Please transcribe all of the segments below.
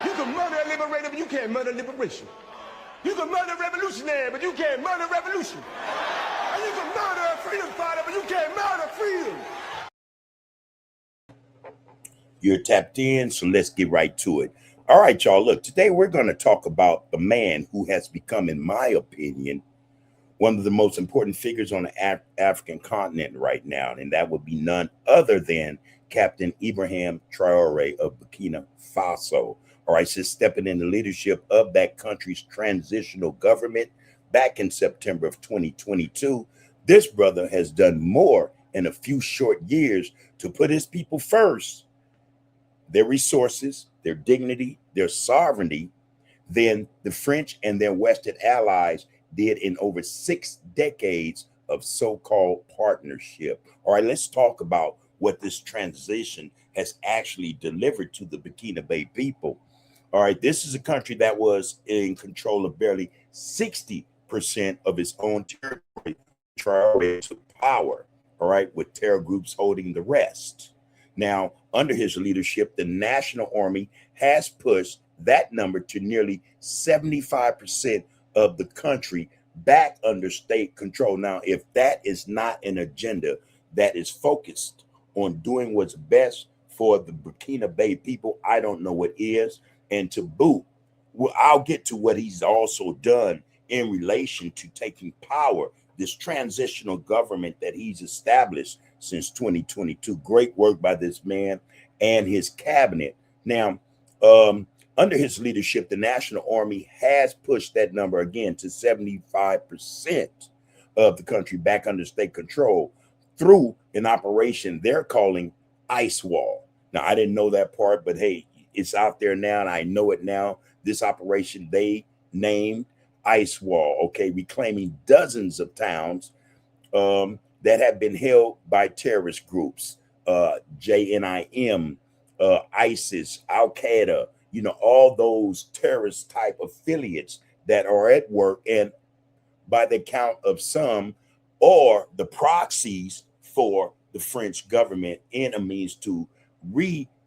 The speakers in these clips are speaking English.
You can murder a liberator, but you can't murder liberation. You can murder a revolutionary, but you can't murder revolution. And you can murder a freedom fighter, but you can't murder freedom. You're tapped in, so let's get right to it. All right, y'all. Look, today we're going to talk about the man who has become, in my opinion, one of the most important figures on the African continent right now, and that would be none other than Captain Ibrahim Traore of Burkina Faso. All right, since stepping in the leadership of that country's transitional government back in September of 2022, this brother has done more in a few short years to put his people first, their resources, their dignity, their sovereignty, than the French and their Western allies did in over 6 decades of so-called partnership. All right, let's talk about what this transition has actually delivered to the Burkinabe people. All right, this is a country that was in control of barely 60% of its own territory. Traore took power, all right, with terror groups holding the rest. Now, under his leadership, the National Army has pushed that number to nearly 75% of the country back under state control. Now, if that is not an agenda that is focused on doing what's best for the Burkinabe people, I don't know what is. And to boot, well, I'll get to what he's also done in relation to taking power, this transitional government that he's established since 2022. Great work by this man and his cabinet. Now, under his leadership, the National Army has pushed that number again to 75% of the country back under state control through an operation they're calling Ice Wall. Now, I didn't know that part, but hey, it's out there now, and I know it now. This operation they named Ice Wall, okay, reclaiming dozens of towns that have been held by terrorist groups, JNIM, ISIS, Al Qaeda, you know, all those terrorist type affiliates that are at work, and by the count of some, or the proxies for the French government enemies to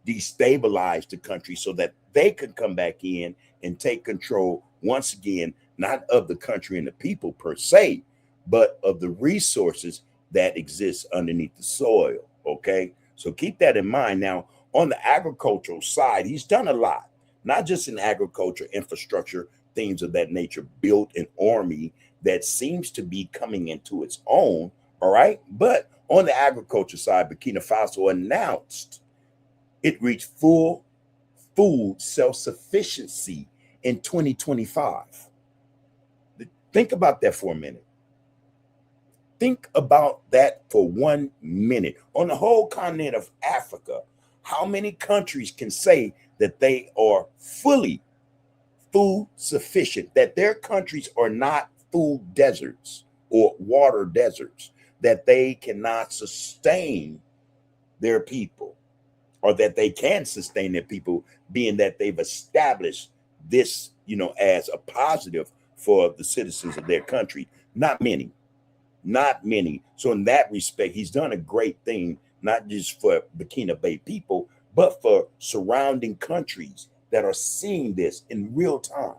destabilize the country so that they can come back in and take control once again, not of the country and the people per se, but of the resources that exist underneath the soil. Okay, so keep that in mind. Now, on the agricultural side, he's done a lot, not just in agriculture, infrastructure, things of that nature, built an army that seems to be coming into its own. All right, but on the agriculture side, Burkina Faso announced it reached full food self-sufficiency in 2025. Think about that for a minute. Think about that for 1 minute. On the whole continent of Africa, how many countries can say that they are fully food sufficient, that their countries are not food deserts or water deserts, that they cannot sustain their people, or that they can sustain their people, being that they've established this, you know, as a positive for the citizens of their country? Not many, not many. So in that respect, he's done a great thing, not just for Burkinabe people, but for surrounding countries that are seeing this in real time.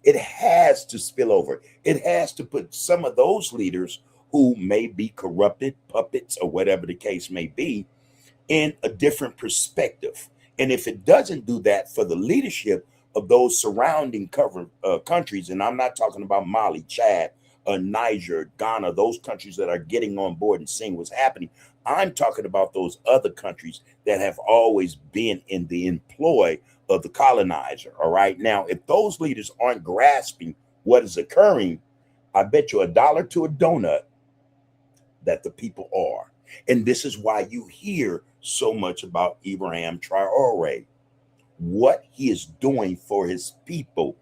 It has to spill over. It has to put some of those leaders who may be corrupted puppets or whatever the case may be in a different perspective. And if it doesn't do that for the leadership of those surrounding countries, and I'm not talking about Mali, Chad, Niger, Ghana, those countries that are getting on board and seeing what's happening, I'm talking about those other countries that have always been in the employ of the colonizer. All right. Now, if those leaders aren't grasping what is occurring, I bet you $1 to a donut that the people are. And this is why you hear so much about Ibrahim Traore, what he is doing for his people.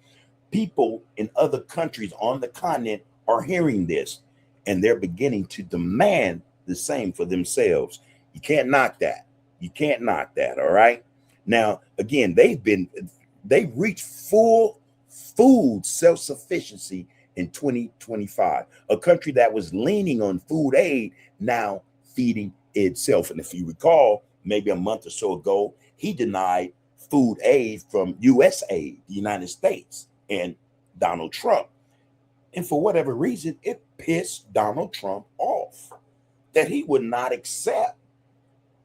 People in other countries on the continent are hearing this, and they're beginning to demand the same for themselves. You can't knock that. You can't knock that. All right. Now, again, they've reached full food self-sufficiency in 2025, a country that was leaning on food aid now feeding itself. And if you recall, maybe a month or so ago, he denied food aid from USA, the United States, and Donald Trump. And for whatever reason, it pissed Donald Trump off that he would not accept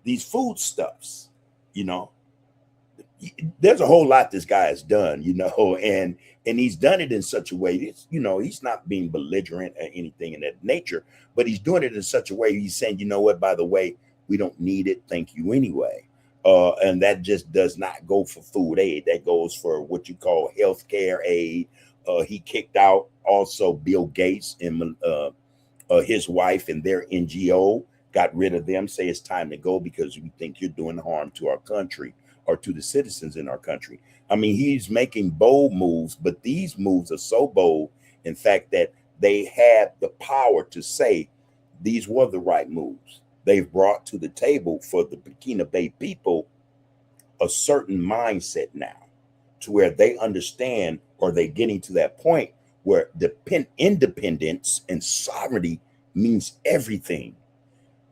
these foodstuffs. You know, there's a whole lot this guy has done, you know, and he's done it in such a way, it's, you know, he's not being belligerent or anything in that nature, but he's doing it in such a way he's saying, you know what, by the way, we don't need it, thank you anyway. And that just does not go for food aid. That goes for what you call healthcare aid. He kicked out also Bill Gates and his wife and their NGO, got rid of them, say it's time to go because we think you're doing harm to our country or to the citizens in our country. I mean, he's making bold moves, but these moves are so bold, in fact, that they had the power to say these were the right moves. They've brought to the table for the Burkinabe people a certain mindset now to where they understand, or they're getting to that point where independence and sovereignty means everything.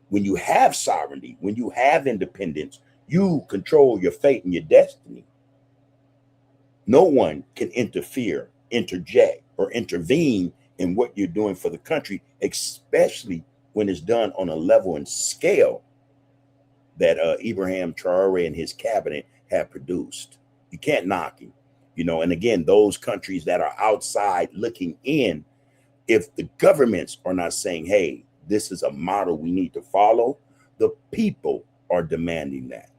When you have sovereignty, when you have independence, you control your fate and your destiny. No one can interfere, interject, or intervene in what you're doing for the country, especially when it's done on a level and scale that Ibrahim Traore and his cabinet have produced. You can't knock him, you know. And again, those countries that are outside looking in, if the governments are not saying, hey, this is a model we need to follow, the people are demanding that.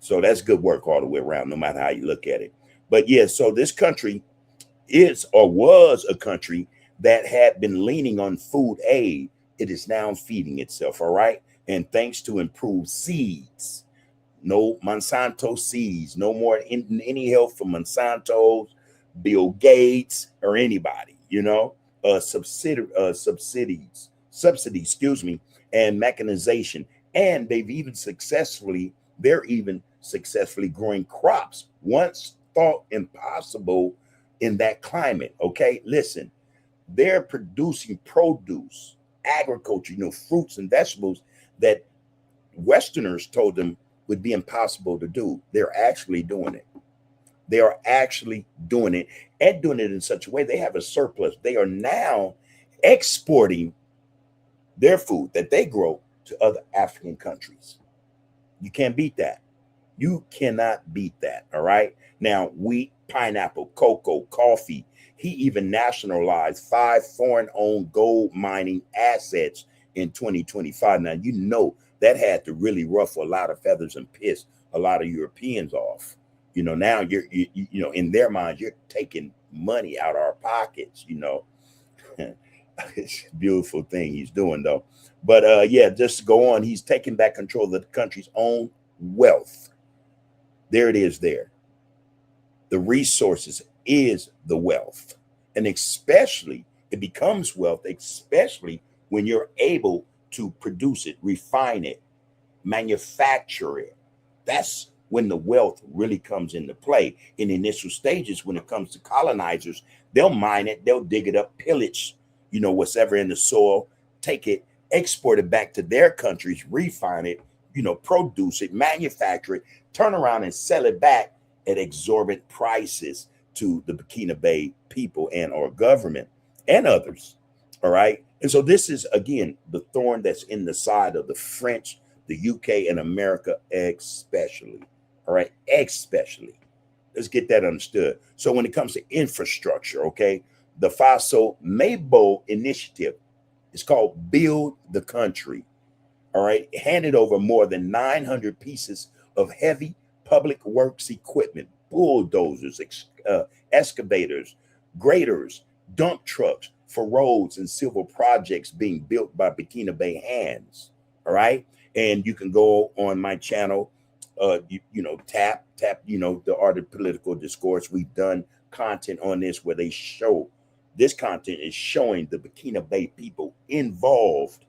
So that's good work all the way around, no matter how you look at it. But yeah, so this country is or was a country that had been leaning on food aid. It is now feeding itself, all right? And thanks to improved seeds, no Monsanto seeds, no more any help from Monsanto, Bill Gates, or anybody, you know, subsidies, excuse me, and mechanization. And they're even successfully growing crops once thought impossible in that climate. Okay, listen, they're producing produce, agriculture, you know, fruits and vegetables that Westerners told them would be impossible to do. They're actually doing it. They are actually doing it, and doing it in such a way they have a surplus. They are now exporting their food that they grow to other African countries. You can't beat that. You cannot beat that. All right. Now, wheat, pineapple, cocoa, coffee. He even nationalized 5 foreign-owned gold mining assets in 2025. Now, you know that had to really ruffle a lot of feathers and piss a lot of Europeans off. You know, now you know, in their minds, you're taking money out of our pockets, you know. It's a beautiful thing he's doing, though. But yeah, just to go on, he's taking back control of the country's own wealth. There it is there. The resources is the wealth. And especially, it becomes wealth, especially when you're able to produce it, refine it, manufacture it. That's when the wealth really comes into play. In initial stages, when it comes to colonizers, they'll mine it, they'll dig it up, pillage, you know, what's ever in the soil, take it, export it back to their countries, refine it, you know, produce it, manufacture it, turn around and sell it back at exorbitant prices to the Burkinabe people and our government and others. All right. And so this is, again, the thorn that's in the side of the French, the UK, and America especially. All right. Especially. Let's get that understood. So when it comes to infrastructure, okay, the FASO initiative is called Build the Country. All right. Handed over more than 900 pieces of heavy public works equipment, bulldozers, excavators, graders, dump trucks for roads and civil projects being built by Burkinabe hands. All right. And you can go on my channel, you know, tap, you know, the art of political discourse. We've done content on this where they show this content is showing the Burkinabe people involved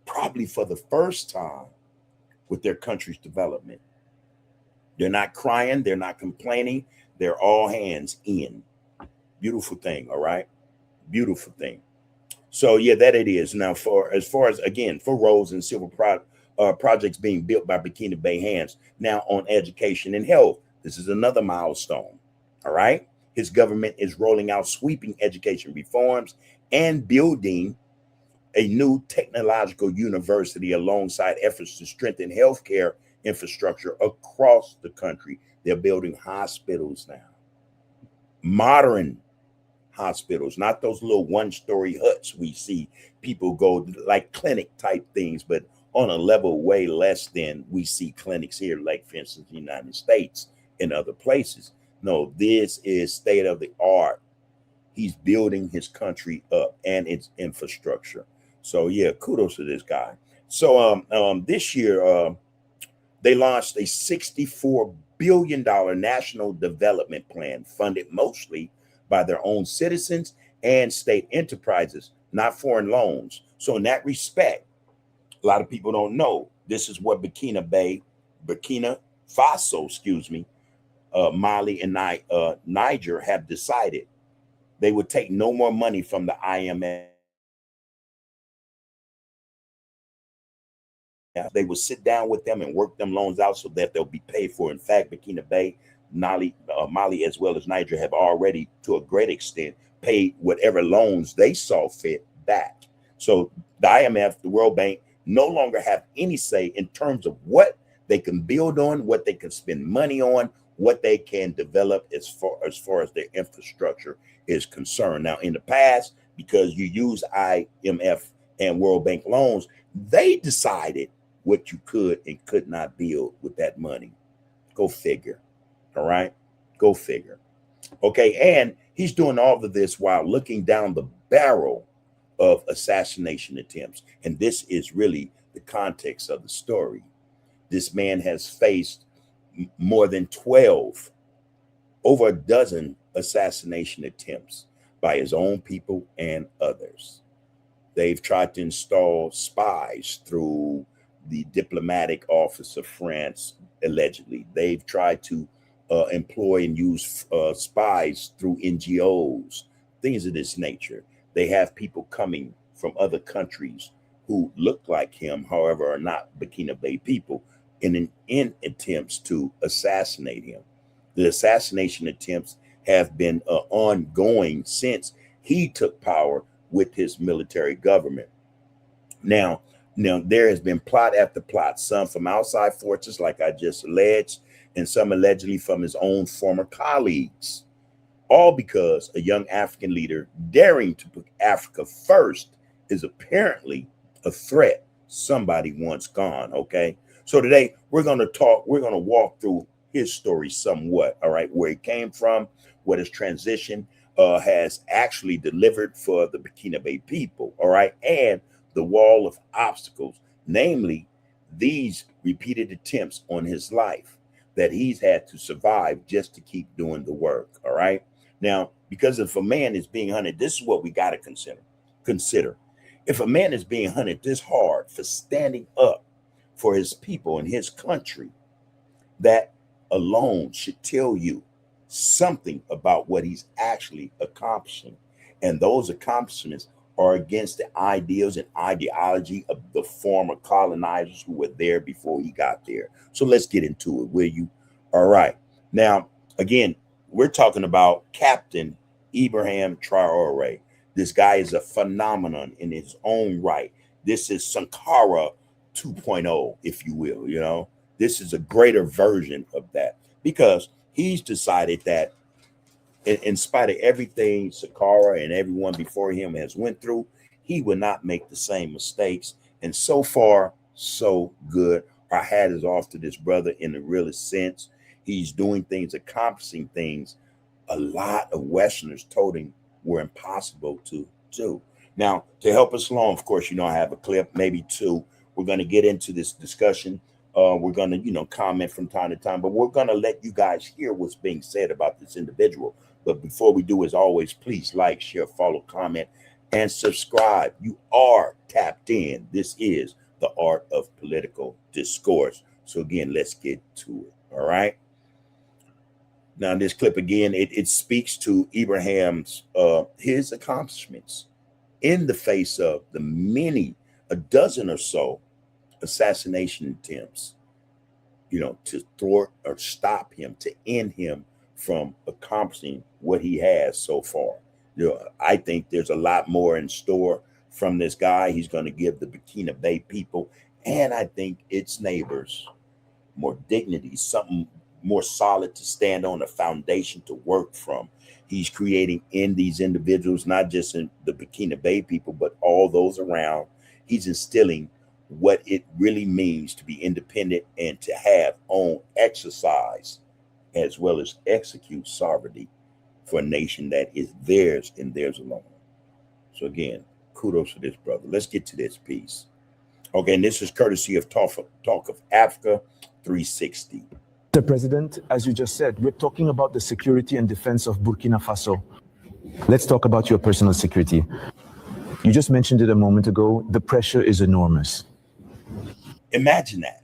probably for the first time with their country's development. They're not crying. They're not complaining. They're all hands in. Beautiful thing. All right. Beautiful thing. So yeah, that it is. Now, as far as, again, for roads and civil projects being built by Burkinabe hands. Now on education and health, This is another milestone. All right. His government is rolling out sweeping education reforms and building a new technological university alongside efforts to strengthen healthcare infrastructure across the country. They're building hospitals now, modern hospitals, not those little one-story huts we see people go, like clinic type things, but on a level way less than we see clinics here, like for instance, the United States and other places. No, this is state of the art. He's building his country up and its infrastructure. So yeah, kudos to this guy. So this year they launched a $64 billion national development plan funded mostly by their own citizens and state enterprises, not foreign loans. So in that respect, a lot of people don't know this is what Burkina Faso, excuse me, Mali and Niger have decided. They would take no more money from the IMF. They would sit down with them and work them loans out so that they'll be paid for. In fact, Burkina Mali, as well as Niger, have already, to a great extent, paid whatever loans they saw fit back. So the IMF, the World Bank, no longer have any say in terms of what they can build on, what they can spend money on, what they can develop as far as their infrastructure is concerned. Now, in the past, because you use IMF and World Bank loans, they decided what you could and could not build with that money. Go figure. All right. Go figure. Okay. And he's doing all of this while looking down the barrel of assassination attempts. And this is really the context of the story. This man has faced more than 12, over a dozen assassination attempts by his own people and others. They've tried to install spies through the diplomatic office of France, allegedly. They've tried to employ and use spies through NGOs, things of this nature. They have people coming from other countries who look like him, however, are not Burkinabe people, in attempts to assassinate him. The assassination attempts have been ongoing since he took power with his military government. Now, there has been plot after plot, some from outside forces, like I just alleged, and some allegedly from his own former colleagues, all because a young African leader daring to put Africa first is apparently a threat somebody wants gone. Okay. So today we're going to walk through his story somewhat. All right. Where he came from, what his transition has actually delivered for the Burkinabe people. All right. And the wall of obstacles, namely these repeated attempts on his life that he's had to survive just to keep doing the work. All right. Now, because if a man is being hunted, this is what we got to consider. If a man is being hunted this hard for standing up for his people and his country, that alone should tell you something about what he's actually accomplishing. And those accomplishments are against the ideals and ideology of the former colonizers who were there before he got there. So let's get into it, will you? All right. Now, again, we're talking about Captain Ibrahim Traore. This guy is a phenomenon in his own right. This is Sankara 2.0, if you will. You know, this is a greater version of that, because he's decided that in spite of everything Sankara and everyone before him has went through, he would not make the same mistakes. And so far, so good. Our hat is off to this brother in the realest sense. He's doing things, accomplishing things a lot of Westerners told him were impossible to do. Now, to help us along, of course, I have a clip, maybe two. We're going to get into this discussion. We're going to, comment from time to time, but we're going to let you guys hear what's being said about this individual. But before we do, as always, please like, share, follow, comment, and subscribe. You are tapped in. This is the art of political discourse. So again, let's get to it. All right. Now, this clip again, it speaks to Ibrahim's his accomplishments in the face of the a dozen or so assassination attempts to thwart or stop him, to end him from accomplishing what he has so far. I think there's a lot more in store from this guy. He's going to give the Burkina people, and I think its neighbors, more dignity, something more solid to stand on, a foundation to work from. He's creating in these individuals, not just in the Burkina people, but all those around. He's instilling what it really means to be independent and to have own exercise as well as execute sovereignty for a nation that is theirs and theirs alone. So again, kudos to this brother. Let's get to this piece. Okay, and this is courtesy of Talk of Africa 360. Mr. President, as you just said, we're talking about the security and defense of Burkina Faso. Let's talk about your personal security. You just mentioned it a moment ago. The pressure is enormous. Imagine that.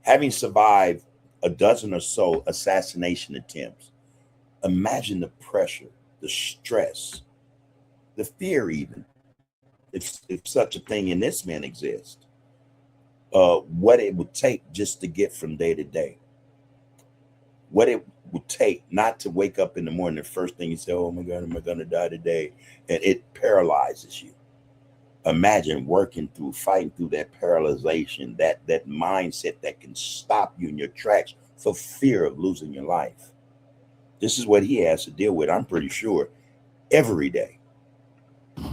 Having survived a dozen or so assassination attempts, imagine the pressure, the stress, the fear even, if such a thing in this man exists. What it would take just to get from day to day. What it would take not to wake up in the morning, the first thing you say, oh my God, am I going to die today? And it paralyzes you. Imagine working through, fighting through that paralyzation, that mindset that can stop you in your tracks for fear of losing your life. This is what he has to deal with, I'm pretty sure, every day.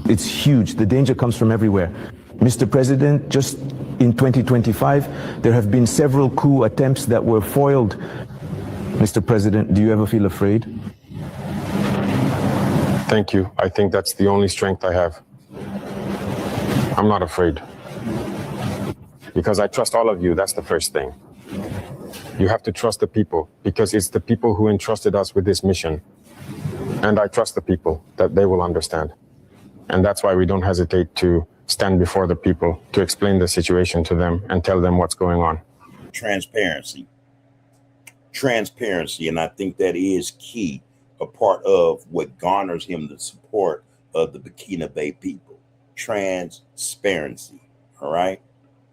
It's huge. The danger comes from everywhere. Mr. President, just in 2025, there have been several coup attempts that were foiled. Mr. President, do you ever feel afraid? Thank you. I think that's the only strength I have. I'm not afraid. Because I trust all of you, that's the first thing. You have to trust the people, because it's the people who entrusted us with this mission. And I trust the people that they will understand. And that's why we don't hesitate to stand before the people to explain the situation to them and tell them what's going on. Transparency. Transparency, and I think that is key, a part of what garners him the support of the Burkina people. Transparency, all right?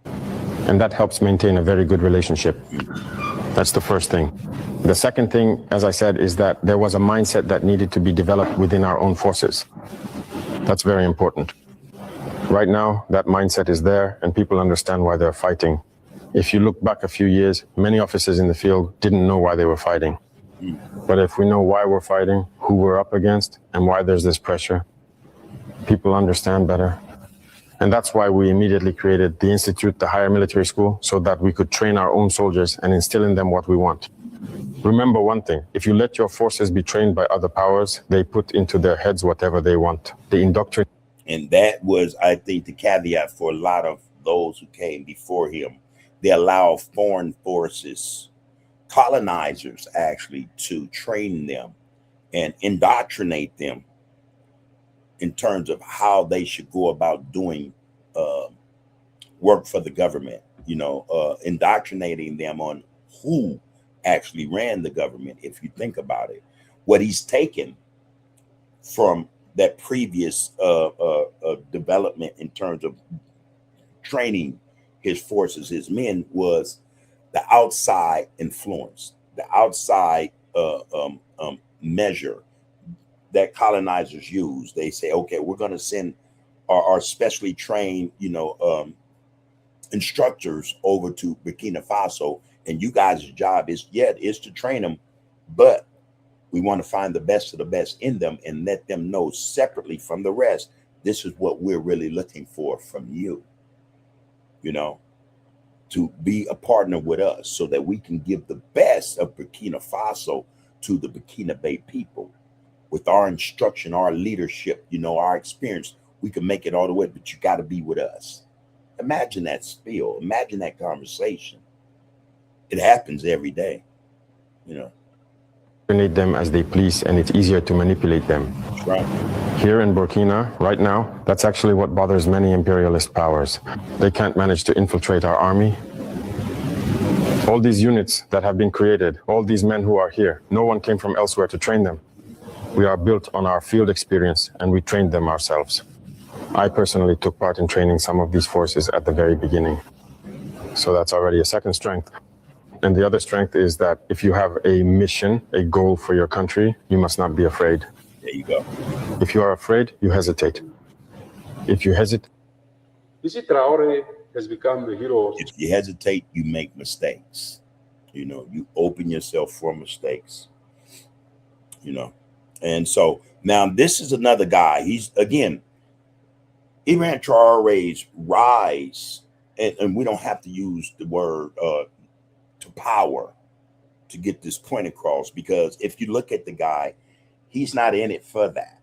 And that helps maintain a very good relationship. That's the first thing. The second thing, as I said, is that there was a mindset that needed to be developed within our own forces. That's very important. Right now, that mindset is there and people understand why they're fighting. If you look back a few years, many officers in the field didn't know why they were fighting. But if we know why we're fighting, who we're up against, and why there's this pressure, people understand better. And that's why we immediately created the Institute, the higher military school, so that we could train our own soldiers and instill in them what we want. Remember one thing, if you let your forces be trained by other powers, they put into their heads whatever they want. They indoctrinate. And that was, I think, the caveat for a lot of those who came before him. They allow foreign forces, colonizers actually, to train them and indoctrinate them in terms of how they should go about doing work for the government, indoctrinating them on who actually ran the government, if you think about it. What he's taken from that previous development in terms of training his forces, his men, was the outside influence, the outside measure that colonizers use. They say, okay, we're going to send our specially trained, instructors over to Burkina Faso, and you guys' job is to train them, but we want to find the best of the best in them and let them know separately from the rest, this is what we're really looking for from you, to be a partner with us so that we can give the best of Burkina Faso to the Burkina people. With our instruction, our leadership, our experience, we can make it all the way, but you got to be with us. Imagine that spiel. Imagine that conversation. It happens every day, Manipulate them as they please, and it's easier to manipulate them. Right. Here in Burkina, right now, that's actually what bothers many imperialist powers. They can't manage to infiltrate our army. All these units that have been created, all these men who are here, no one came from elsewhere to train them. We are built on our field experience, and we trained them ourselves. I personally took part in training some of these forces at the very beginning. So that's already a second strength. And the other strength is that if you have a mission, a goal for your country, you must not be afraid. There you go. If you are afraid, you hesitate. If you hesitate, You see, Traore has become the hero. If you hesitate, you make mistakes. You know, you open yourself for mistakes. You know, and so now this is another guy. He's again, Ibrahim Traore's rise, and we don't have to use the word to power to get this point across, because if you look at the guy, he's not in it for that,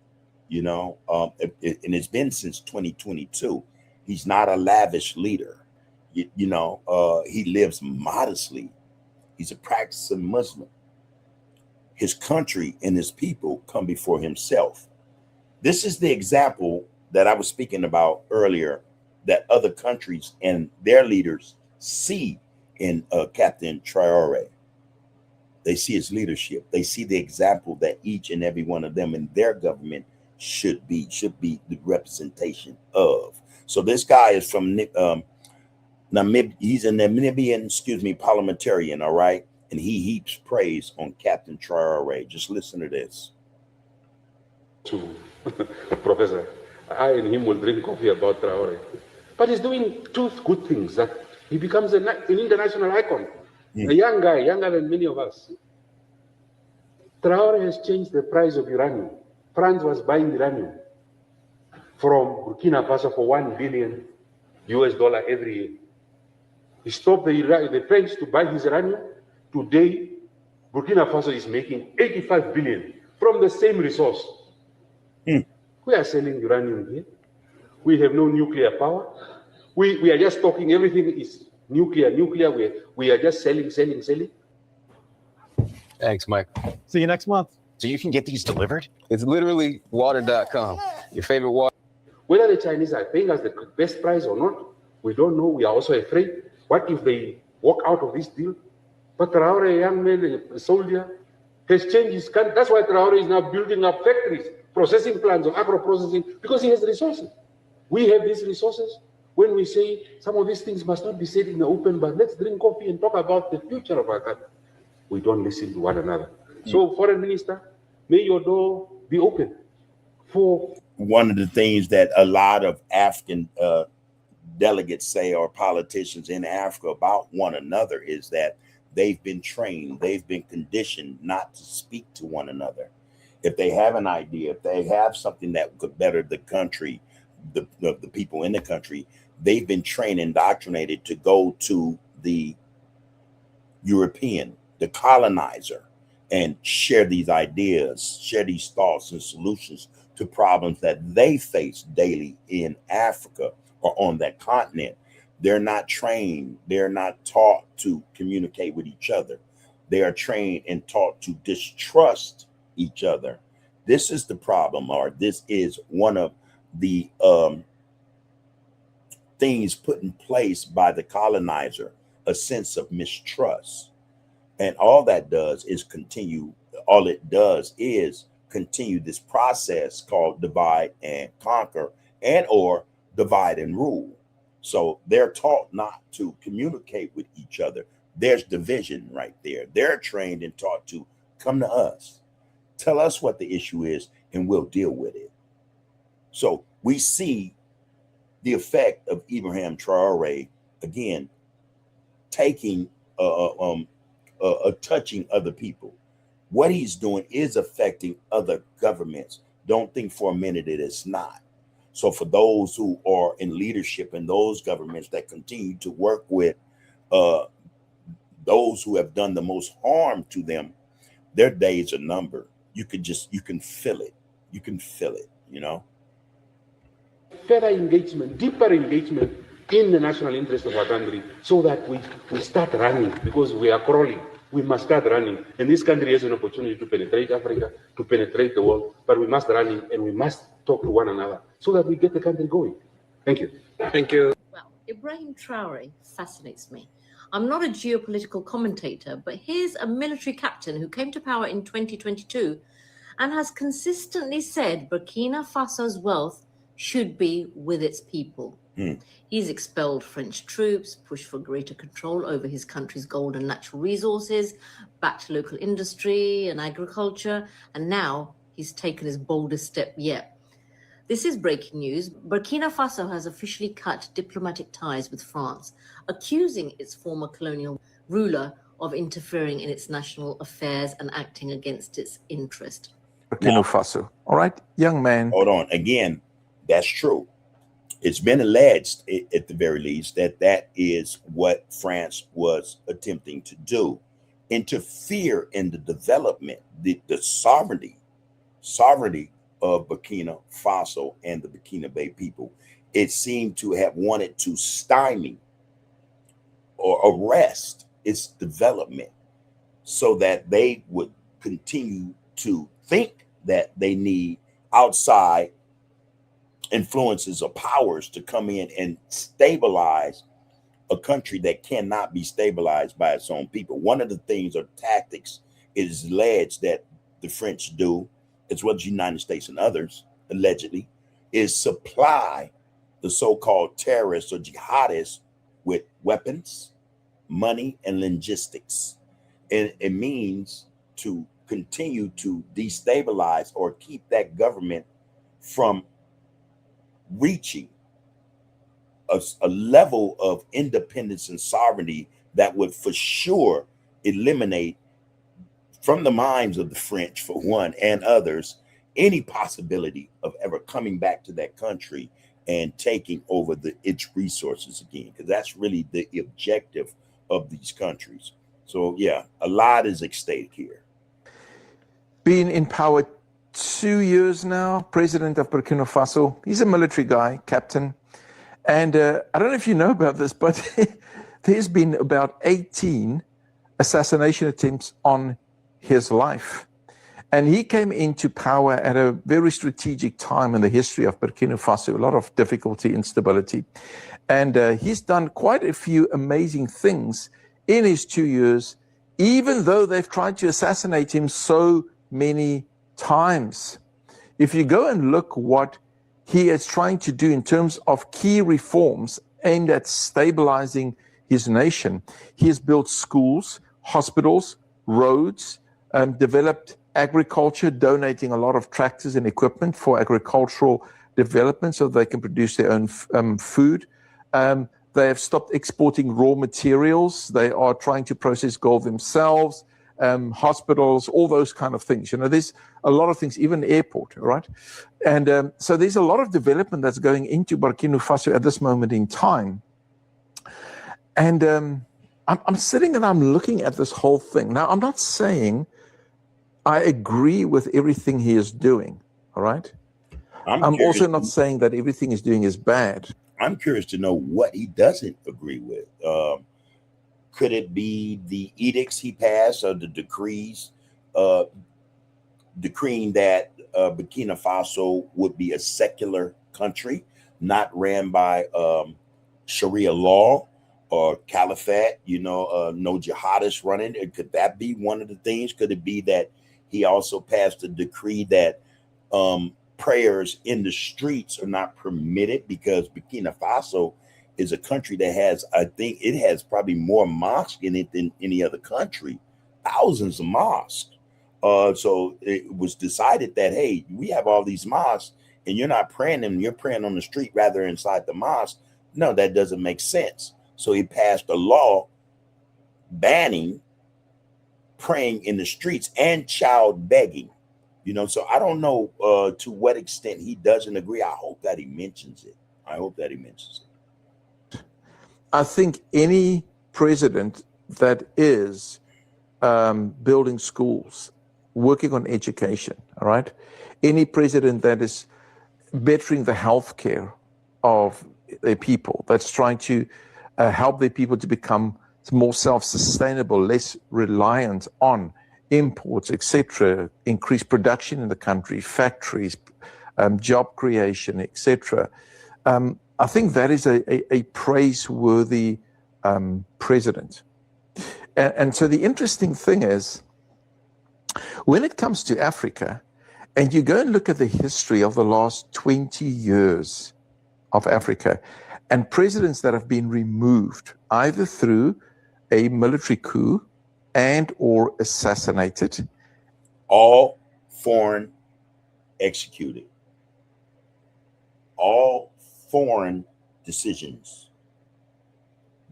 you know, and it's been since 2022. He's not a lavish leader, you know, he lives modestly. He's a practicing Muslim. His country and his people come before himself. This is the example that I was speaking about earlier, that other countries and their leaders see in Captain Traore. They see his leadership. They see the example that each and every one of them in their government should be the representation of. So this guy is from Namibia. He's a Namibian, parliamentarian, all right? And he heaps praise on Captain Traore. Just listen to this. To Professor, I and him will drink coffee about Traore. But he's doing two good things, that he becomes an international icon. A young guy, younger than many of us. Traore has changed the price of uranium. France was buying uranium from Burkina Faso for $1 billion every year. He stopped the French to buy his uranium. Today, Burkina Faso is making 85 billion from the same resource. We are selling uranium here. We have no nuclear power. We are just talking, everything is nuclear. We are just selling. Thanks, Mike. See you next month. So you can get these delivered? It's literally water.com. Your favorite water. Whether the Chinese are paying us the best price or not, we don't know. We are also afraid. What if they walk out of this deal? But Traore, a young man, a soldier, has changed his country. That's why Traore is now building up factories, processing plants of agro-processing, because he has resources. We have these resources. When we say some of these things must not be said in the open, but let's drink coffee and talk about the future of our country, we don't listen to one another. So, Foreign Minister, may your door be open for... One of the things that a lot of African delegates say, or politicians in Africa, about one another is that they've been trained, they've been conditioned not to speak to one another. If they have an idea, if they have something that could better the country, the people in the country, they've been trained, indoctrinated to go to the European, the colonizer, and share these ideas, share these thoughts and solutions to problems that they face daily in Africa or on that continent. They're not trained. They're not taught to communicate with each other. They are trained and taught to distrust each other. This is the problem, or this is one of the things put in place by the colonizer, a sense of mistrust. And all that does is continue. All it does is continue this process called divide and conquer, and or divide and rule. So they're taught not to communicate with each other. There's division right there. They're trained and taught to come to us, tell us what the issue is, and we'll deal with it. So we see the effect of Ibrahim Traore, again, taking touching other people. What he's doing is affecting other governments. Don't think for a minute that it's not. So for those who are in leadership in those governments that continue to work with those who have done the most harm to them, their days are numbered. You can feel it. You can feel it, you know? Further engagement, deeper engagement in the national interest of our country, so that we start running, because we are crawling. We must start running. And this country has an opportunity to penetrate Africa, to penetrate the world, but we must run and we must talk to one another so that we get the country going. Thank you. Thank you. Well, Ibrahim Traore fascinates me. I'm not a geopolitical commentator, but here's a military captain who came to power in 2022 and has consistently said Burkina Faso's wealth should be with its people. He's expelled French troops, pushed for greater control over his country's gold and natural resources, backed local industry and agriculture, and now he's taken his boldest step yet. This is breaking news. Burkina Faso has officially cut diplomatic ties with France, accusing its former colonial ruler of interfering in its national affairs and acting against its interest. Burkina Faso. All right, young man. Hold on. Again, that's true. It's been alleged, at the very least, that that is what France was attempting to do. Interfere in the development, the sovereignty of Burkina Faso and the Burkinabe people. It seemed to have wanted to stymie or arrest its development so that they would continue to think that they need outside influences or powers to come in and stabilize a country that cannot be stabilized by its own people. One of the things or tactics is alleged that the French do, as well as the United States and others, allegedly, is supply the so-called terrorists or jihadists with weapons, money, and logistics. And it means to continue to destabilize or keep that government from reaching a level of independence and sovereignty that would for sure eliminate from the minds of the French, for one, and others, any possibility of ever coming back to that country and taking over its resources again, because that's really the objective of these countries. So yeah, a lot is at stake here. Been in power 2 years now, president of Burkina Faso. He's a military guy, captain. And I don't know if you know about this, but there's been about 18 assassination attempts on his life. And he came into power at a very strategic time in the history of Burkina Faso, a lot of difficulty, instability. And he's done quite a few amazing things in his 2 years, even though they've tried to assassinate him so many times. If you go and look what he is trying to do in terms of key reforms aimed at stabilizing his nation, he has built schools, hospitals, roads, developed agriculture, donating a lot of tractors and equipment for agricultural development so they can produce their own food. They have stopped exporting raw materials. They are trying to process gold themselves. Hospitals, all those kind of things. You know, there's a lot of things, even airport, right? And so there's a lot of development that's going into Burkina Faso at this moment in time. And I'm sitting and I'm looking at this whole thing. Now, I'm not saying I agree with everything he is doing, all right? I'm also not saying that everything he's doing is bad. I'm curious to know what he doesn't agree with. Could it be the edicts he passed or the decrees decreeing that Burkina Faso would be a secular country, not ran by Sharia law or caliphate, you know, no jihadists running? Could that be one of the things? Could it be that he also passed a decree that prayers in the streets are not permitted, because Burkina Faso is a country that has, I think it has probably more mosques in it than any other country, thousands of mosques. So it was decided that, hey, we have all these mosques and you're not praying them, you're praying on the street rather inside the mosque. No, that doesn't make sense. So he passed a law banning praying in the streets and child begging. You know, so I don't know to what extent he doesn't agree. I hope that he mentions it. I think any president that is building schools, working on education, all right? Any president that is bettering the health care of their people, that's trying to help their people to become more self-sustainable, less reliant on imports, etc., increase production in the country, factories, job creation, etc. I think that is a praiseworthy president. And so the interesting thing is, when it comes to Africa, and you go and look at the history of the last 20 years of Africa, And presidents that have been removed either through a military coup and or assassinated. All foreign executed. All foreign decisions,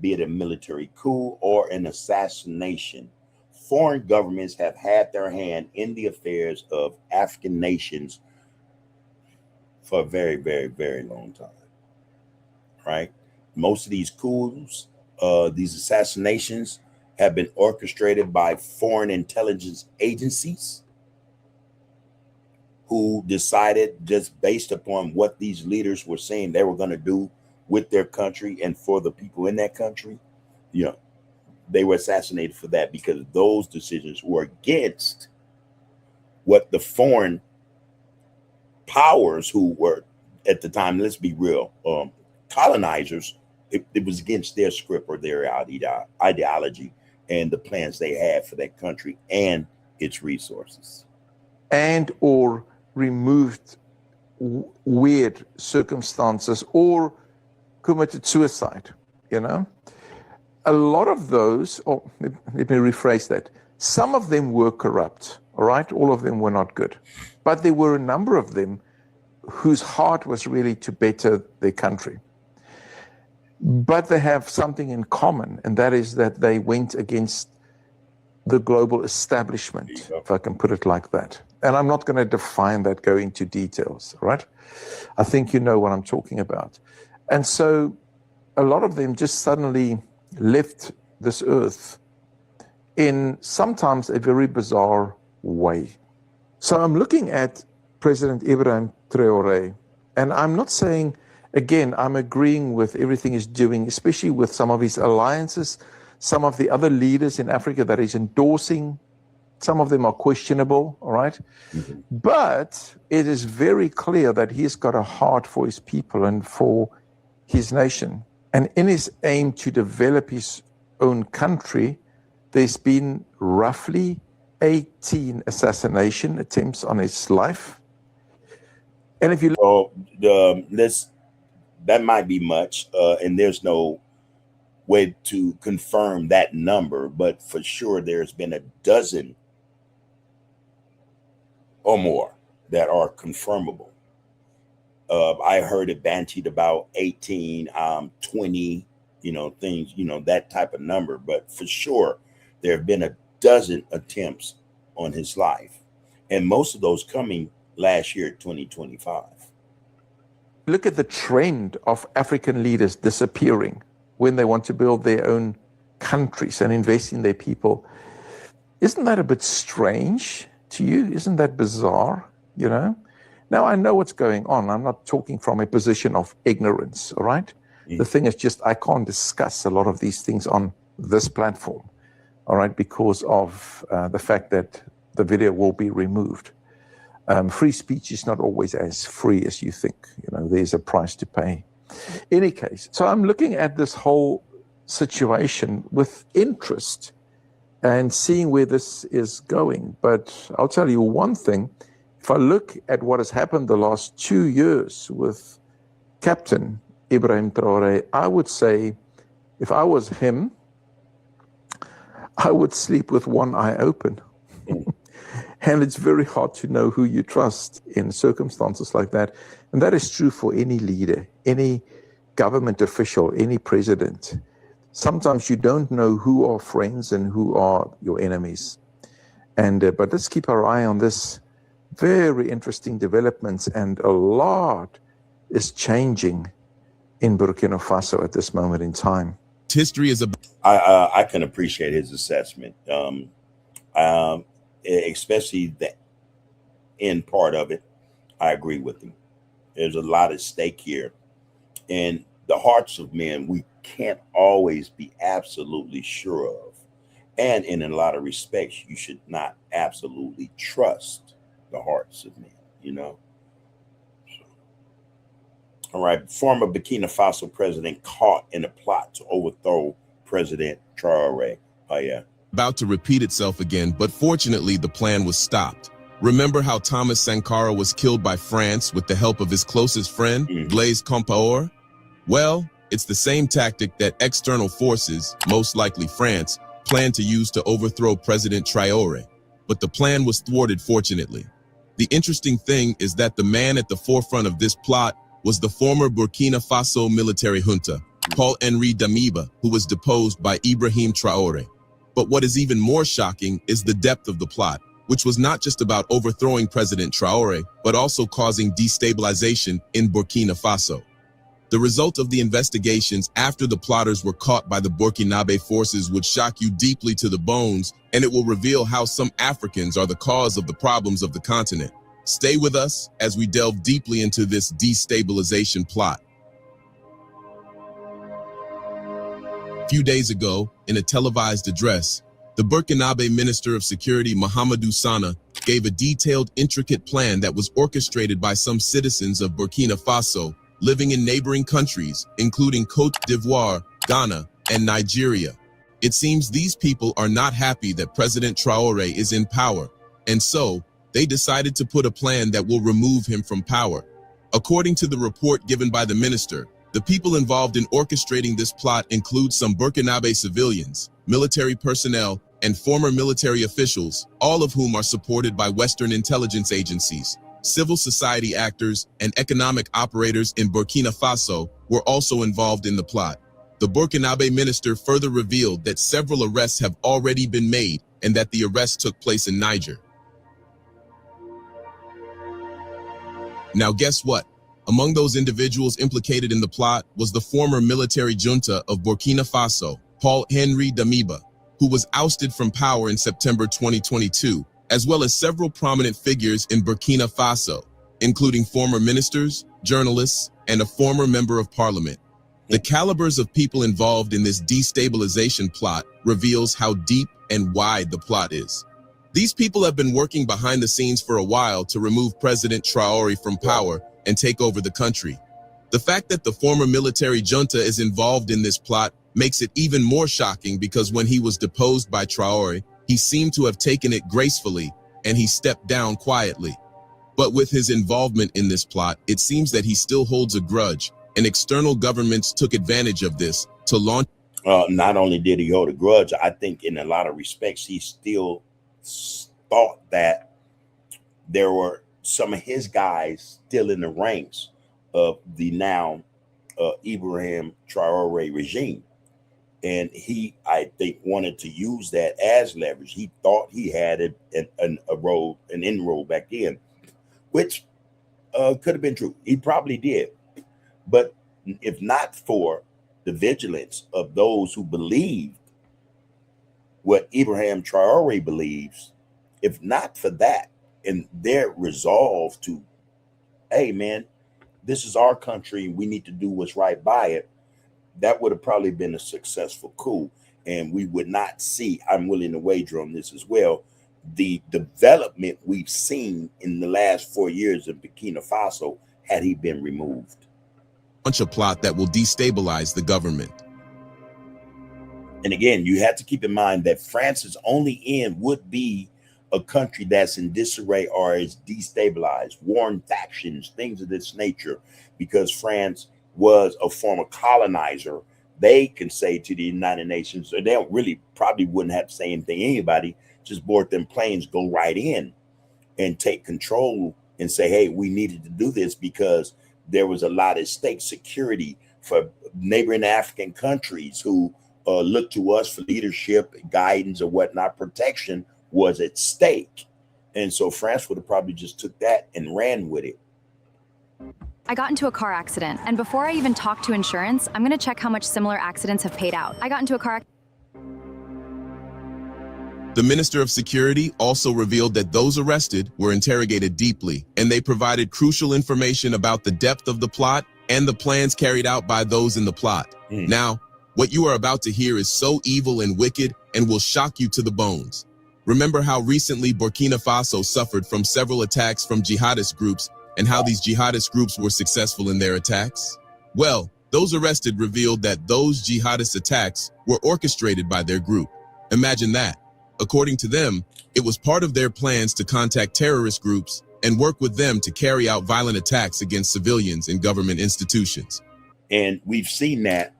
be it a military coup or an assassination, foreign governments have had their hand in the affairs of African nations for a very, very, very long time, right? Most of these coups, these assassinations have been orchestrated by foreign intelligence agencies who decided, just based upon what these leaders were saying they were going to do with their country and for the people in that country, you know, they were assassinated for that, because those decisions were against what the foreign powers, who were at the time, let's be real, colonizers, it was against their script or their ideology and the plans they had for that country and its resources. And or removed weird circumstances or committed suicide, you know. A lot of those, or let me rephrase that, some of them were corrupt, all right? All of them were not good. But there were a number of them whose heart was really to better their country. But they have something in common, and that is that they went against the global establishment, if I can put it like that. And I'm not going to define that, go into details, right? I think you know what I'm talking about. And so a lot of them just suddenly left this earth in sometimes a very bizarre way. So I'm looking at President Ibrahim Traore, and I'm not saying, again, I'm agreeing with everything he's doing, especially with some of his alliances, some of the other leaders in Africa that he's endorsing. Some of them are questionable, all right? Mm-hmm. But it is very clear that he's got a heart for his people and for his nation. And in his aim to develop his own country, there's been roughly 18 assassination attempts on his life. And if you look, that might be much, and there's no way to confirm that number, but for sure there's been a dozen or more that are confirmable. I heard it bantied about 18, 20, things, that type of number, but for sure there have been a dozen attempts on his life, and most of those coming last year, 2025. Look at the trend of African leaders disappearing when they want to build their own countries and invest in their people. Isn't that a bit strange to you? Isn't that bizarre, Now, I know what's going on. I'm not talking from a position of ignorance, all right? Mm. The thing is just I can't discuss a lot of these things on this platform, all right, because of the fact that the video will be removed. Free speech is not always as free as you think. There's a price to pay. In any case, so I'm looking at this whole situation with interest and seeing where this is going. But I'll tell you one thing. If I look at what has happened the last 2 years with Captain Ibrahim Traore, I would say if I was him, I would sleep with one eye open. And it's very hard to know who you trust in circumstances like that. And that is true for any leader, any government official, any president. Sometimes you don't know who are friends and who are your enemies. But let's keep our eye on this. Very interesting developments, and a lot is changing in Burkina Faso at this moment in time. History is I can appreciate his assessment, especially the end part of it. I agree with him. There's a lot at stake here, and the hearts of men we can't always be absolutely sure of, and in a lot of respects, you should not absolutely trust the hearts of men, So, all right, former Burkina Faso president caught in a plot to overthrow President Traore. Oh, yeah. About to repeat itself again, but fortunately the plan was stopped. Remember how Thomas Sankara was killed by France with the help of his closest friend, Blaise Compaoré? Well, It's the same tactic that external forces, most likely France, planned to use to overthrow President Traore. But the plan was thwarted, fortunately. The interesting thing is that the man at the forefront of this plot was the former Burkina Faso military junta, PAUL-HENRI DAMIBA, who was deposed by Ibrahim Traore. But what is even more shocking is the depth of the plot, which was not just about overthrowing President Traore, but also causing destabilization in Burkina Faso. The result of the investigations after the plotters were caught by the Burkinabe forces would shock you deeply to the bones, and it will reveal how some Africans are the cause of the problems of the continent. Stay with us as we delve deeply into this destabilization plot. A few days ago, in a televised address, the Burkinabe Minister of Security, Mahamadou Sana, gave a detailed, intricate plan that was orchestrated by some citizens of Burkina Faso living in neighboring countries, including Côte d'Ivoire, Ghana, and Nigeria. It seems these people are not happy that President Traore is in power, and so they decided to put a plan that will remove him from power. According to the report given by the minister, the people involved in orchestrating this plot include some Burkinabe civilians, military personnel, and former military officials, all of whom are supported by Western intelligence agencies. Civil society actors and economic operators in Burkina Faso were also involved in the plot. The Burkinabe minister further revealed that several arrests have already been made and that the arrests took place in Niger. Now guess what? Among those individuals implicated in the plot was the former military junta of Burkina Faso, PAUL-HENRI DAMIBA, who was ousted from power in September 2022, as well as several prominent figures in Burkina Faso, including former ministers, journalists, and a former member of parliament. The calibers of people involved in this destabilization plot reveals how deep and wide the plot is. These people have been working behind the scenes for a while to remove President Traore from power and take over the country. The fact that the former military junta is involved in this plot makes it even more shocking because when he was deposed by Traore, he seemed to have taken it gracefully and he stepped down quietly. But with his involvement in this plot, it seems that he still holds a grudge, and external governments took advantage of this to launch. Not only did he hold a grudge, I think in a lot of respects, he still thought that there were some of his guys still in the ranks of the now Ibrahim Traore regime. And he, I think, wanted to use that as leverage. He thought he had an inroad back then, which could have been true. He probably did. But if not for the vigilance of those who believed what Ibrahim Traore believes, if not for that and their resolve to, hey, man, this is our country, we need to do what's right by it, that would have probably been a successful coup. And we would not see, I'm willing to wager on this as well, the development we've seen in the last 4 years in Burkina Faso had he been removed. Launch a plot that will destabilize the government. And again, you have to keep in mind that France's only end would be a country that's in disarray or is destabilized, warring factions, things of this nature, because France was a former colonizer. They can say to the United Nations, or they don't really probably wouldn't have to say anything to anybody, just board them planes, go right in and take control and say, hey, we needed to do this because there was a lot at stake. Security for neighboring African countries who look to us for leadership, guidance, or whatnot, protection was at stake. And so France would have probably just took that and ran with it. I got into a car accident, and before I even talk to insurance, I'm going to check how much similar accidents have paid out. I got into a car accident. The Minister of Security also revealed that those arrested were interrogated deeply, and they provided crucial information about the depth of the plot and the plans carried out by those in the plot. Now, what you are about to hear is so evil and wicked and will shock you to the bones. Remember how recently Burkina Faso suffered from several attacks from jihadist groups and how these jihadist groups were successful in their attacks? Well, those arrested revealed that those jihadist attacks were orchestrated by their group. Imagine that. According to them, it was part of their plans to contact terrorist groups and work with them to carry out violent attacks against civilians and government institutions. And we've seen that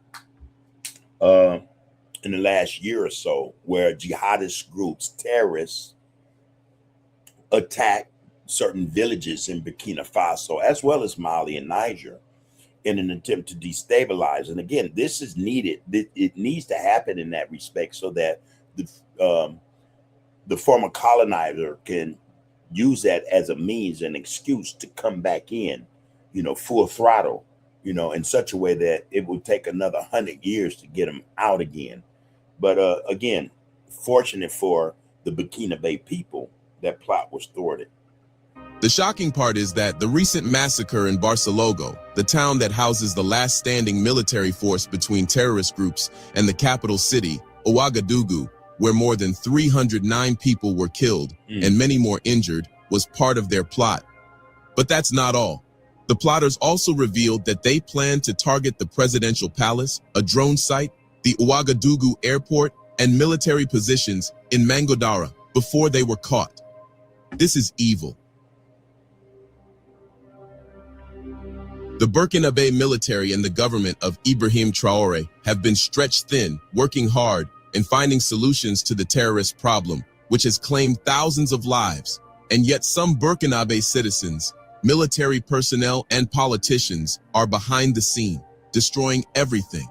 in the last year or so, where jihadist groups, terrorists, attack certain villages in Burkina Faso, as well as Mali and Niger, in an attempt to destabilize. And again, this is needed. It needs to happen in that respect so that the former colonizer can use that as a means, an excuse to come back in, full throttle, in such a way that it would take another 100 years to get them out again. But again, fortunate for the Burkinabe people, that plot was thwarted. The shocking part is that the recent massacre in Barcelona, the town that houses the last standing military force between terrorist groups and the capital city, Ouagadougou, where more than 309 people were killed and many more injured, was part of their plot. But that's not all. The plotters also revealed that they planned to target the presidential palace, a drone site, the Ouagadougou airport, and military positions in Mangodara before they were caught. This is evil. The Burkinabe military and the government of Ibrahim Traore have been stretched thin, working hard and finding solutions to the terrorist problem, which has claimed thousands of lives. And yet some Burkinabe citizens, military personnel, and politicians are behind the scene, destroying everything.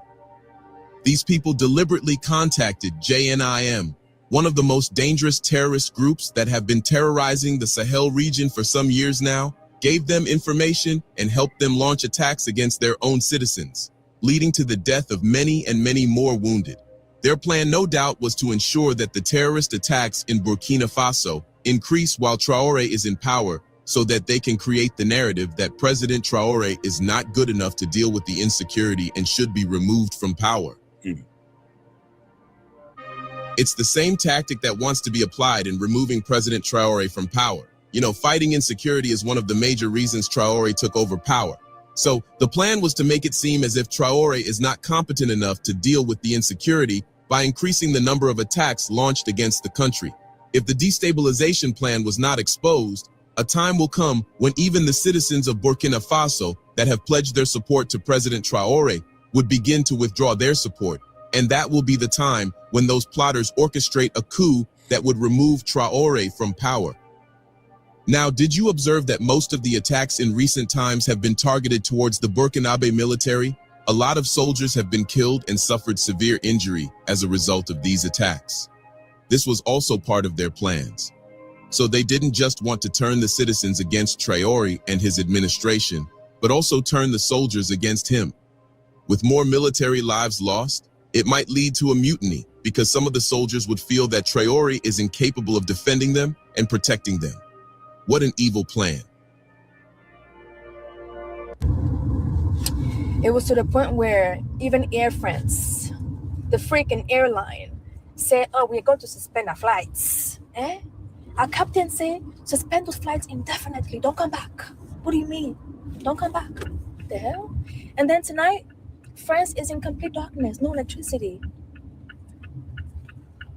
These people deliberately contacted JNIM, one of the most dangerous terrorist groups that have been terrorizing the Sahel region for some years now, gave them information and helped them launch attacks against their own citizens, leading to the death of many and many more wounded. Their plan, no doubt, was to ensure that the terrorist attacks in Burkina Faso increase while Traore is in power, so that they can create the narrative that President Traore is not good enough to deal with the insecurity and should be removed from power. It's the same tactic that wants to be applied in removing President Traore from power. Fighting insecurity is one of the major reasons Traore took over power. So the plan was to make it seem as if Traore is not competent enough to deal with the insecurity by increasing the number of attacks launched against the country. If the destabilization plan was not exposed, a time will come when even the citizens of Burkina Faso that have pledged their support to President Traore would begin to withdraw their support. And that will be the time when those plotters orchestrate a coup that would remove Traore from power. Now, did you observe that most of the attacks in recent times have been targeted towards the Burkinabe military? A lot of soldiers have been killed and suffered severe injury as a result of these attacks. This was also part of their plans. So they didn't just want to turn the citizens against Traore and his administration, but also turn the soldiers against him. With more military lives lost, it might lead to a mutiny because some of the soldiers would feel that Traore is incapable of defending them and protecting them. What an evil plan. It was to the point where even Air France, the freaking airline, said, oh, we're going to suspend our flights. Our captain said, suspend those flights indefinitely. Don't come back. What do you mean? Don't come back. The hell? And then tonight, France is in complete darkness. No electricity.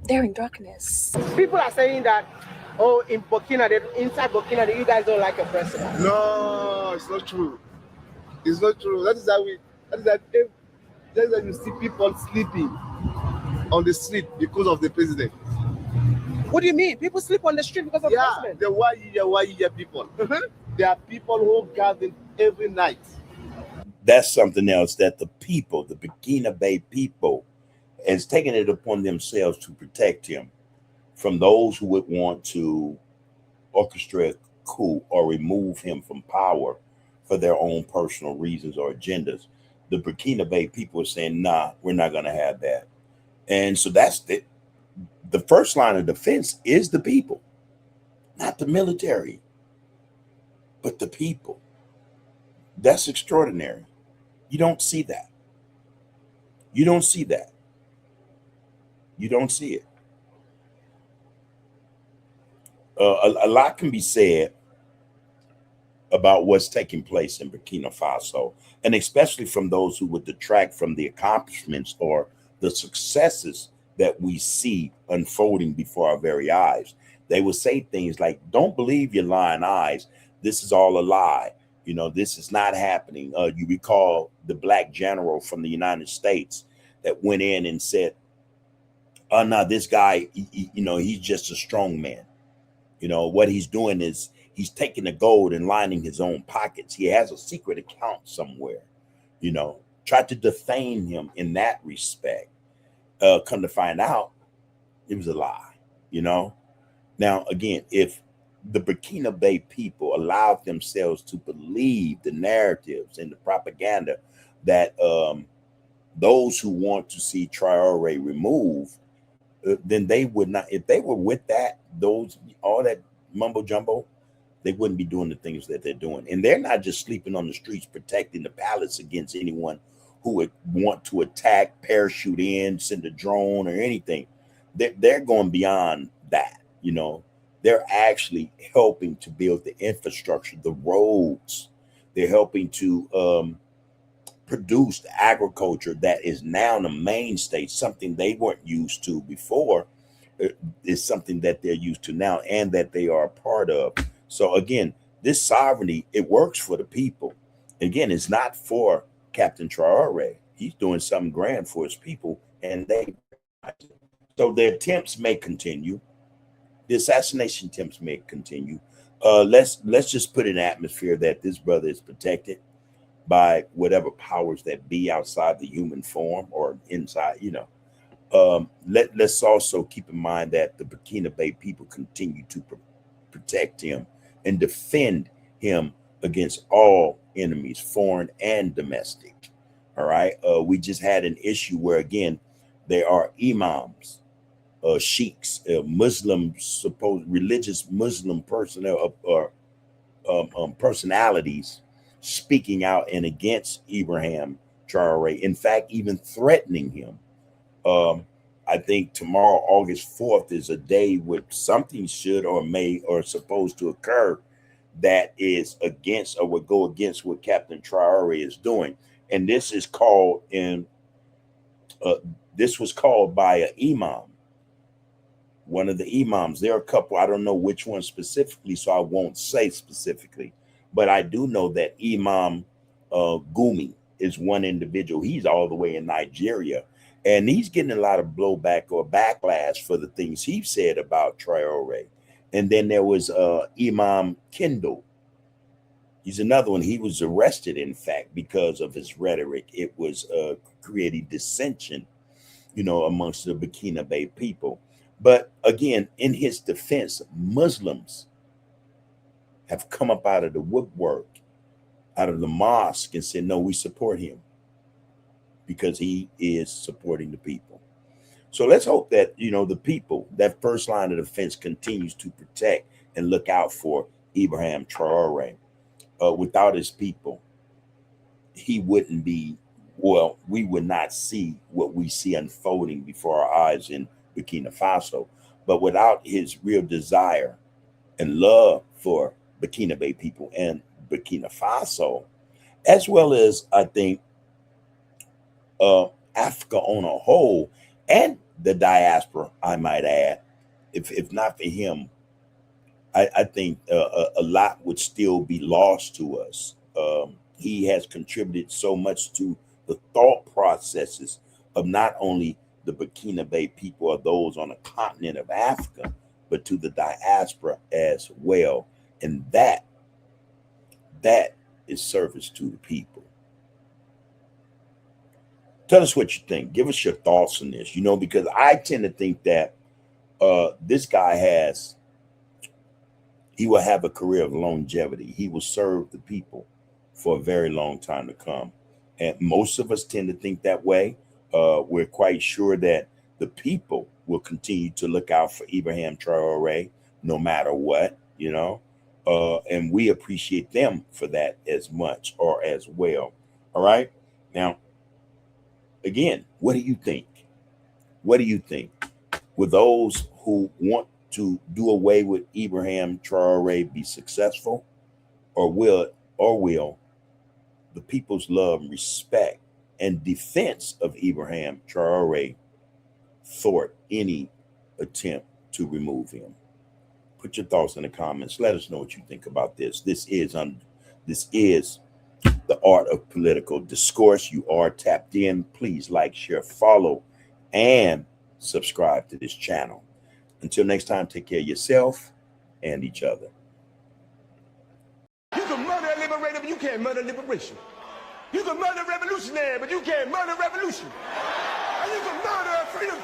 They're in darkness. People are saying that, oh, in Burkina, inside Burkina, you guys don't like a president. No, it's not true. It's not true. That is that you see people sleeping on the street because of the president. What do you mean? People sleep on the street because of the president? The Waiya people. There are people who gather every night. That's something else that the people, the Burkinabe people, has taken it upon themselves to protect him from those who would want to orchestrate a coup or remove him from power for their own personal reasons or agendas. The Burkinabe people are saying, nah, we're not going to have that. And so that's the first line of defense is the people, not the military, but the people. That's extraordinary. You don't see that. You don't see that. You don't see it. A lot can be said about what's taking place in Burkina Faso, and especially from those who would detract from the accomplishments or the successes that we see unfolding before our very eyes. They will say things like, don't believe your lying eyes. This is all a lie. You know, this is not happening. You recall the black general from the United States that went in and said, oh, no, this guy, you know, he's just a strong man. You know, what he's doing is he's taking the gold and lining his own pockets. He has a secret account somewhere, you know, tried to defame him in that respect. Come to find out, it was a lie, you know. Now, again, if the Burkinabe people allowed themselves to believe the narratives and the propaganda that those who want to see Traore removed, then they would not, if they were with that, all that mumbo jumbo, they wouldn't be doing the things that they're doing. And they're not just sleeping on the streets protecting the palace against anyone who would want to attack, parachute in, send a drone or anything. They're going beyond that, you know. They're actually helping to build the infrastructure, the roads. They're helping to produce the agriculture that is now the mainstay, something they weren't used to before. Is something that they're used to now and that they are a part of. So again, this sovereignty, it works for the people. Again, it's not for Captain Traore. He's doing something grand for his people, and so their attempts may continue. The assassination attempts may continue. Let's just put in an atmosphere that this brother is protected by whatever powers that be outside the human form or inside, you know. Let's also keep in mind that the Burkinabe people continue to protect him and defend him against all enemies, foreign and domestic. All right. We just had an issue where, again, there are imams, sheikhs, Muslim, supposed religious Muslim personnel or personalities speaking out and against Ibrahim Traore. In fact, even threatening him. I think tomorrow, August 4th, is a day where something should or may or supposed to occur that is against or would go against what Captain Traore is doing. And this is called this was called by an imam, one of the imams. There are a couple, I don't know which one specifically, so I won't say specifically, but I do know that Imam Gumi is one individual. He's all the way in Nigeria. And he's getting a lot of blowback or backlash for the things he said about Traore. And then there was Imam Kendall. He's another one. He was arrested, in fact, because of his rhetoric. It was creating dissension, you know, amongst the Burkinabe people. But again, in his defense, Muslims have come up out of the woodwork, out of the mosque, and said, no, we support him, because he is supporting the people. So let's hope that, you know, the people, that first line of defense continues to protect and look out for Ibrahim Traore. Without his people, he wouldn't be, well, we would not see what we see unfolding before our eyes in Burkina Faso. But without his real desire and love for Burkinabe people and Burkina Faso, as well as, I think, Africa on a whole, and the diaspora, I might add, if not for him, I think a lot would still be lost to us. He has contributed so much to the thought processes of not only the Burkinabe people or those on the continent of Africa, but to the diaspora as well. And that is service to the people. Tell us what you think. Give us your thoughts on this, you know, because I tend to think that this guy he will have a career of longevity. He will serve the people for a very long time to come. And most of us tend to think that way. We're quite sure that the people will continue to look out for Ibrahim Traore no matter what, you know, and we appreciate them for that as much or as well. All right. Now, again, what do you think? What do you think? Will those who want to do away with Ibrahim Traore be successful, or will the people's love, respect, and defense of Ibrahim Traore thwart any attempt to remove him? Put your thoughts in the comments. Let us know what you think about this. This is This is the art of political discourse. You are tapped in. Please like, share, follow, and subscribe to this channel. Until next time, take care of yourself and each other. You can murder a liberator, but you can't murder liberation. You can murder a revolutionary, but you can't murder revolution. And you can murder a freedom